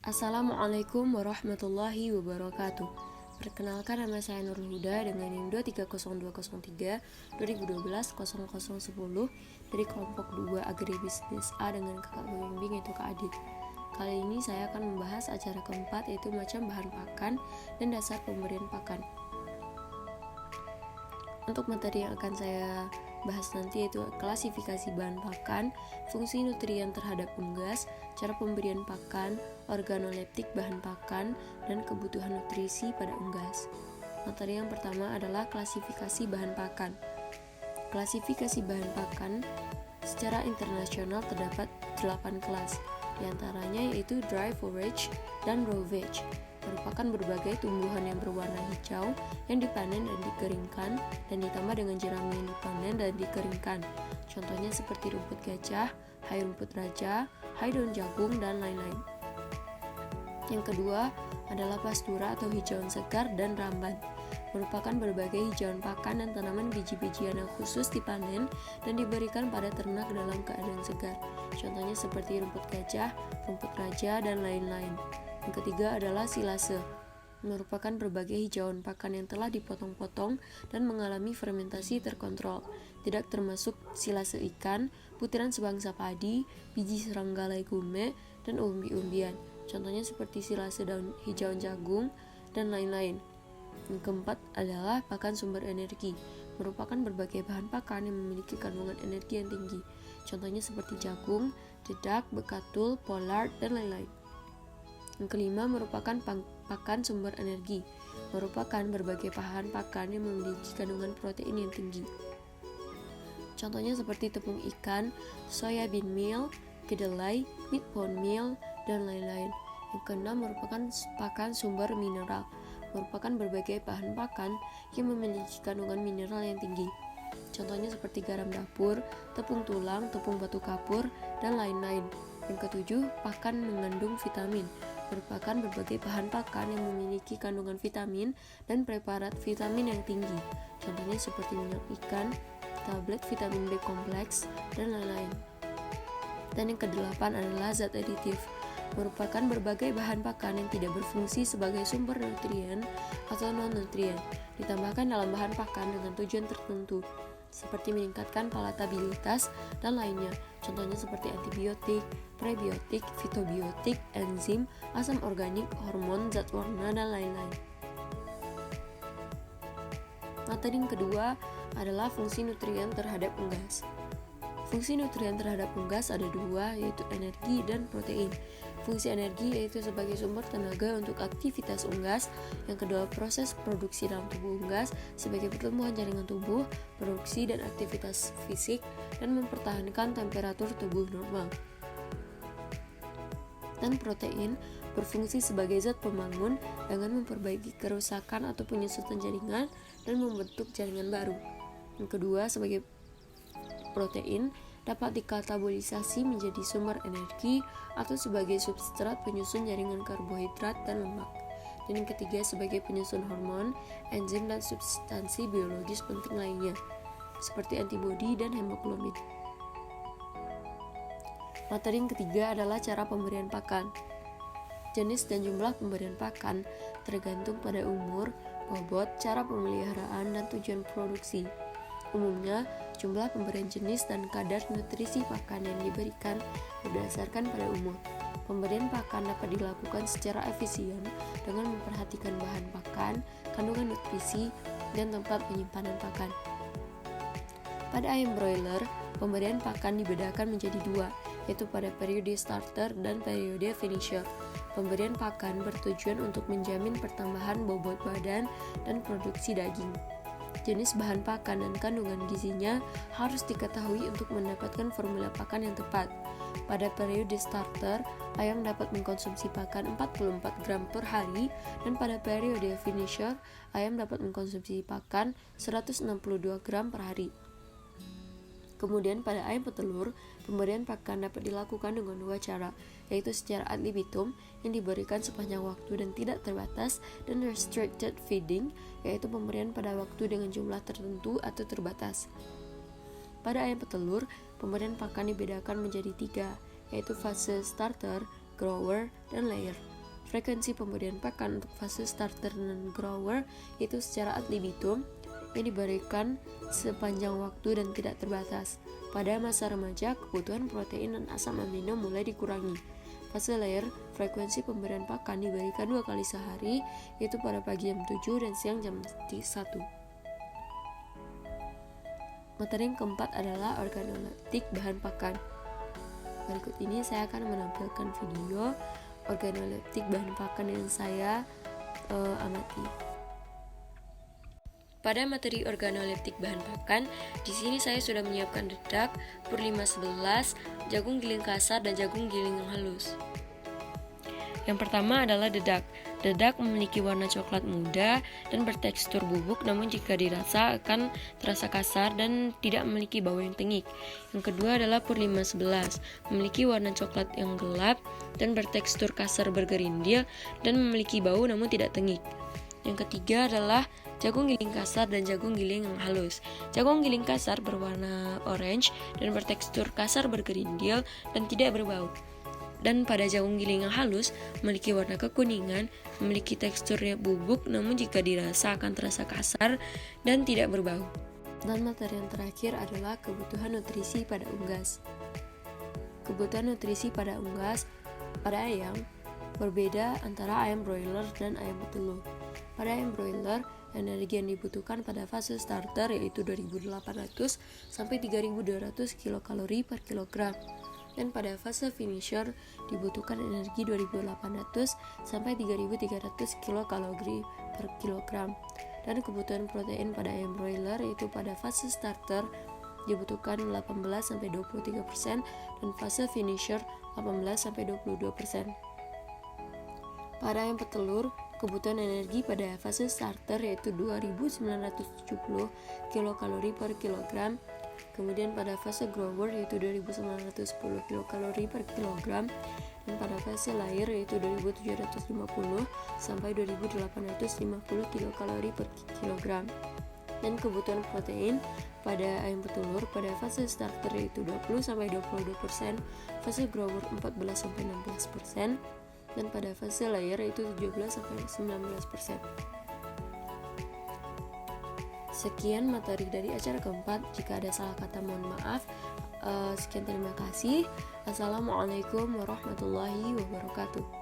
Assalamualaikum warahmatullahi wabarakatuh. Perkenalkan, nama saya Nurul Huda dengan NIM 230203 2012 0010 dari kelompok 2 Agribisnis A dengan kakak pembimbing yaitu Kak Adit. Kali ini saya akan membahas acara keempat yaitu macam bahan pakan dan dasar pemberian pakan. Untuk materi yang akan saya bahas nanti yaitu klasifikasi bahan pakan, fungsi nutrien terhadap unggas, cara pemberian pakan, organoleptik bahan pakan, dan kebutuhan nutrisi pada unggas. Materi yang pertama adalah klasifikasi bahan pakan. Klasifikasi bahan pakan secara internasional terdapat 8 kelas, diantaranya yaitu dry forage dan raw veg, merupakan berbagai tumbuhan yang berwarna hijau yang dipanen dan dikeringkan dan ditambah dengan jerami yang dipanen dan dikeringkan. Contohnya seperti rumput gajah, hai rumput raja, hai daun jagung, dan lain-lain. Yang kedua adalah pastura atau hijauan segar dan ramban, merupakan berbagai hijauan pakan dan tanaman biji-bijian yang khusus dipanen dan diberikan pada ternak dalam keadaan segar. Contohnya seperti rumput gajah, rumput raja, dan lain-lain. Yang ketiga adalah silase, merupakan berbagai hijauan pakan yang telah dipotong-potong dan mengalami fermentasi terkontrol, tidak termasuk silase ikan, butiran sebangsa padi, biji serangga legume, dan umbi-umbian. Contohnya seperti silase daun hijauan jagung, dan lain-lain. Yang keempat adalah pakan sumber energi, merupakan berbagai bahan pakan yang memiliki kandungan energi yang tinggi. Contohnya seperti jagung, dedak, bekatul, pollard, dan lain-lain. Yang kelima merupakan pakan sumber energi, merupakan berbagai bahan pakan yang memiliki kandungan protein yang tinggi. Contohnya seperti tepung ikan, soya bean meal, kedelai, meat bone meal, dan lain-lain. Yang keenam merupakan pakan sumber mineral, merupakan berbagai bahan pakan yang memiliki kandungan mineral yang tinggi. Contohnya seperti garam dapur, tepung tulang, tepung batu kapur, dan lain-lain. Yang ketujuh, pakan mengandung vitamin, merupakan berbagai bahan pakan yang memiliki kandungan vitamin dan preparat vitamin yang tinggi. Contohnya seperti minyak ikan, tablet vitamin B kompleks, dan lain-lain. Dan yang kedelapan adalah zat aditif, merupakan berbagai bahan pakan yang tidak berfungsi sebagai sumber nutrien atau non-nutrien, ditambahkan dalam bahan pakan dengan tujuan tertentu, seperti meningkatkan palatabilitas dan lainnya. Contohnya seperti antibiotik, prebiotik, fitobiotik, enzim, asam organik, hormon, zat warna, dan lain-lain. Materi yang kedua adalah fungsi nutrien terhadap unggas. Fungsi nutrien terhadap unggas ada dua, yaitu energi dan protein. Fungsi energi yaitu sebagai sumber tenaga untuk aktivitas unggas. Yang kedua, proses produksi dalam tubuh unggas sebagai pertumbuhan jaringan tubuh, produksi dan aktivitas fisik, dan mempertahankan temperatur tubuh normal. Dan protein berfungsi sebagai zat pembangun dengan memperbaiki kerusakan atau penyusutan jaringan dan membentuk jaringan baru. Yang kedua, sebagai protein dapat dikatabolisasi menjadi sumber energi atau sebagai substrat penyusun jaringan karbohidrat dan lemak. Dan yang ketiga, sebagai penyusun hormon, enzim, dan substansi biologis penting lainnya, seperti antibodi dan hemoglobin. Materi yang ketiga adalah cara pemberian pakan. Jenis dan jumlah pemberian pakan tergantung pada umur, bobot, cara pemeliharaan, dan tujuan produksi. Umumnya, jumlah pemberian jenis dan kadar nutrisi pakan yang diberikan berdasarkan pada umur. Pemberian pakan dapat dilakukan secara efisien dengan memperhatikan bahan pakan, kandungan nutrisi, dan tempat penyimpanan pakan. Pada ayam broiler, pemberian pakan dibedakan menjadi dua, yaitu pada periode starter dan periode finisher. Pemberian pakan bertujuan untuk menjamin pertambahan bobot badan dan produksi daging. Jenis bahan pakan dan kandungan gizinya harus diketahui untuk mendapatkan formula pakan yang tepat. Pada periode starter, ayam dapat mengkonsumsi pakan 44 gram per hari, dan pada periode finisher, ayam dapat mengkonsumsi pakan 162 gram per hari. Kemudian pada ayam petelur, pemberian pakan dapat dilakukan dengan dua cara, yaitu secara ad libitum yang diberikan sepanjang waktu dan tidak terbatas, dan restricted feeding, yaitu pemberian pada waktu dengan jumlah tertentu atau terbatas. Pada ayam petelur, pemberian pakan dibedakan menjadi tiga, yaitu fase starter, grower, dan layer. frekuensi pemberian pakan untuk fase starter dan grower itu secara ad libitum yang diberikan sepanjang waktu dan tidak terbatas. Pada masa remaja, kebutuhan protein dan asam amino mulai dikurangi. Fase layer, frekuensi pemberian pakan diberikan 2 kali sehari, yaitu pada pagi jam 7 dan siang jam 1. Materi yang keempat adalah organoleptik bahan pakan. Berikut ini saya akan menampilkan video organoleptik bahan pakan yang saya amati. Pada materi organoleptik bahan pakan, di sini saya sudah menyiapkan dedak, pur 511, jagung giling kasar, dan jagung giling yang halus. Yang pertama adalah dedak. Dedak memiliki warna coklat muda dan bertekstur bubuk, namun jika dirasa akan terasa kasar dan tidak memiliki bau yang tengik. Yang kedua adalah pur 511, memiliki warna coklat yang gelap dan bertekstur kasar bergerindil dan memiliki bau namun tidak tengik. Yang ketiga adalah jagung giling kasar dan jagung giling yang halus. Jagung giling kasar berwarna orange dan bertekstur kasar bergerindil dan tidak berbau. Dan pada jagung giling yang halus memiliki warna kekuningan, memiliki teksturnya bubuk namun jika dirasa akan terasa kasar dan tidak berbau. Dan materi yang terakhir adalah kebutuhan nutrisi pada unggas. Kebutuhan nutrisi pada unggas pada ayam berbeda antara ayam broiler dan ayam petelur. Pada ayam broiler, energi yang dibutuhkan pada fase starter yaitu 2.800 sampai 3.200 kilokalori per kilogram. Dan pada fase finisher dibutuhkan energi 2.800 sampai 3.300 kilokalori per kilogram. Dan kebutuhan protein pada ayam broiler yaitu pada fase starter dibutuhkan 18 sampai 23% dan fase finisher 18 sampai 22%. Pada ayam petelur, kebutuhan energi pada fase starter yaitu 2.970 kilokalori per kilogram. Kemudian pada fase grower yaitu 2.910 kilokalori per kilogram. Dan pada fase layer yaitu 2.750 sampai 2.850 kilokalori per kilogram. Dan kebutuhan protein pada ayam petelur pada fase starter yaitu 20 sampai 22%, fase grower 14 sampai 16%. Dan pada fase layer yaitu 17 sampai 19%. Sekian materi dari acara keempat. Jika ada salah kata mohon maaf. Sekian, terima kasih. Assalamualaikum warahmatullahi wabarakatuh.